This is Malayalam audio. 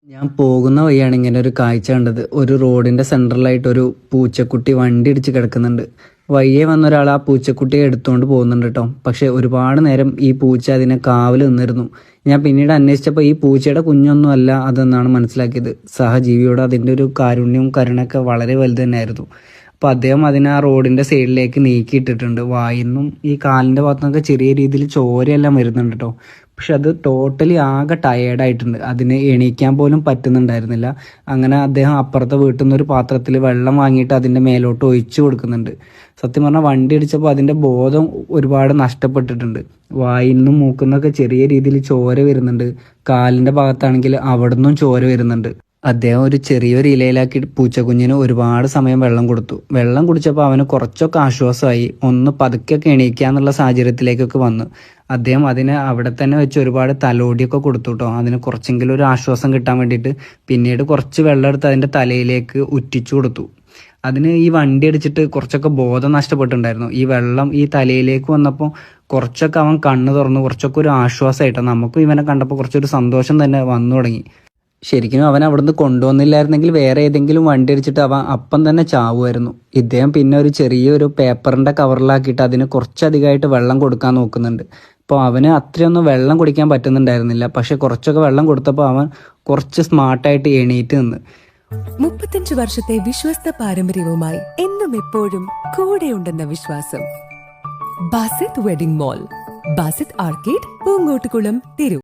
ഞാൻ പോകുന്ന വഴിയാണ് ഇങ്ങനെ ഒരു കാഴ്ച കണ്ടത്. ഒരു റോഡിന്റെ സെൻട്രലായിട്ട് ഒരു പൂച്ചക്കുട്ടി വണ്ടി ഇടിച്ച് കിടക്കുന്നുണ്ട്. വഴിയെ വന്ന ഒരാൾ ആ പൂച്ചക്കുട്ടിയെ എടുത്തുകൊണ്ട് പോകുന്നുണ്ട് കേട്ടോ. പക്ഷെ ഒരുപാട് നേരം ഈ പൂച്ച അതിനെ കാവൽ നിന്നിരുന്നു. ഞാൻ പിന്നീട് അന്വേഷിച്ചപ്പോൾ ഈ പൂച്ചയുടെ കുഞ്ഞൊന്നും അല്ല അതെന്നാണ് മനസ്സിലാക്കിയത്. സഹജീവിയോട് അതിൻ്റെ ഒരു കാരുണ്യവും കരുണയൊക്കെ വളരെ വലുത് തന്നെയായിരുന്നു. അപ്പോൾ അദ്ദേഹം അതിനെ ആ റോഡിൻ്റെ സൈഡിലേക്ക് നീക്കിയിട്ടിട്ടുണ്ട്. വായിന്നും ഈ കാലിൻ്റെ ഭാഗത്തുനിന്നൊക്കെ ചെറിയ രീതിയിൽ ചോരയെല്ലാം വരുന്നുണ്ട് കേട്ടോ. പക്ഷെ അത് ടോട്ടലി ആകെ ടയേർഡായിട്ടുണ്ട്. അതിന് എണീക്കാൻ പോലും പറ്റുന്നുണ്ടായിരുന്നില്ല. അങ്ങനെ അദ്ദേഹം അപ്പുറത്തെ വീട്ടിൽ നിന്ന് ഒരു പാത്രത്തിൽ വെള്ളം വാങ്ങിയിട്ട് അതിൻ്റെ മേലോട്ട് ഒഴിച്ചു കൊടുക്കുന്നുണ്ട്. സത്യം പറഞ്ഞാൽ വണ്ടി ഇടിച്ചപ്പോൾ അതിൻ്റെ ബോധം ഒരുപാട് നഷ്ടപ്പെട്ടിട്ടുണ്ട്. വായിൽ നിന്നും മൂക്കുന്നൊക്കെ ചെറിയ രീതിയിൽ ചോര വരുന്നുണ്ട്. കാലിൻ്റെ ഭാഗത്താണെങ്കിൽ അവിടെ നിന്നും ചോര വരുന്നുണ്ട്. അദ്ദേഹം ഒരു ചെറിയൊരു ഇലയിലാക്കി പൂച്ചക്കുഞ്ഞിന് ഒരുപാട് സമയം വെള്ളം കൊടുത്തു. വെള്ളം കുടിച്ചപ്പോൾ അവന് കുറച്ചൊക്കെ ആശ്വാസമായി. ഒന്ന് പതുക്കെയൊക്കെ എണീക്കാന്നുള്ള സാഹചര്യത്തിലേക്കൊക്കെ വന്നു. അദ്ദേഹം അതിനെ അവിടെ തന്നെ വെച്ച് ഒരുപാട് തലോടിയൊക്കെ കൊടുത്തു കേട്ടോ. അതിന് കുറച്ചെങ്കിലും ഒരു ആശ്വാസം കിട്ടാൻ വേണ്ടിയിട്ട്. പിന്നീട് കുറച്ച് വെള്ളം എടുത്ത് അതിൻ്റെ തലയിലേക്ക് ഉറ്റിച്ചു കൊടുത്തു. അതിന് ഈ വണ്ടി അടിച്ചിട്ട് കുറച്ചൊക്കെ ബോധം നഷ്ടപ്പെട്ടിട്ടുണ്ടായിരുന്നു. ഈ വെള്ളം ഈ തലയിലേക്ക് വന്നപ്പോൾ കുറച്ചൊക്കെ അവൻ കണ്ണ് തുറന്നു. കുറച്ചൊക്കെ ഒരു ആശ്വാസമായിട്ടോ. നമുക്കും ഇവനെ കണ്ടപ്പോൾ കുറച്ചൊരു സന്തോഷം തന്നെ വന്നു തുടങ്ങി. ശരിക്കും അവൻ അവിടുന്ന് കൊണ്ടുവന്നില്ലായിരുന്നെങ്കിൽ വേറെ ഏതെങ്കിലും വണ്ടി അടിച്ചിട്ട് അവൻ അപ്പം തന്നെ ചാവുമായിരുന്നു. ഇദ്ദേഹം പിന്നെ ഒരു ചെറിയൊരു പേപ്പറിൻ്റെ കവറിലാക്കിയിട്ട് അതിന് കുറച്ചധികമായിട്ട് വെള്ളം കൊടുക്കാൻ നോക്കുന്നുണ്ട്. അപ്പോൾ അവന് അത്രയൊന്നും വെള്ളം കുടിക്കാൻ പറ്റുന്നുണ്ടായിരുന്നില്ല. പക്ഷെ കുറച്ചൊക്കെ വെള്ളം കൊടുത്തപ്പോൾ അവൻ കുറച്ച് സ്മാർട്ടായിട്ട് എണീറ്റ് നിന്ന്. 35 വർഷത്തെ വിശ്വസ്ത പാരമ്പര്യവുമായി എന്നും എപ്പോഴും കൂടെയുണ്ടെന്ന വിശ്വാസം. Basith wedding mall, Basith arcade, Poongottukulam, തിരു.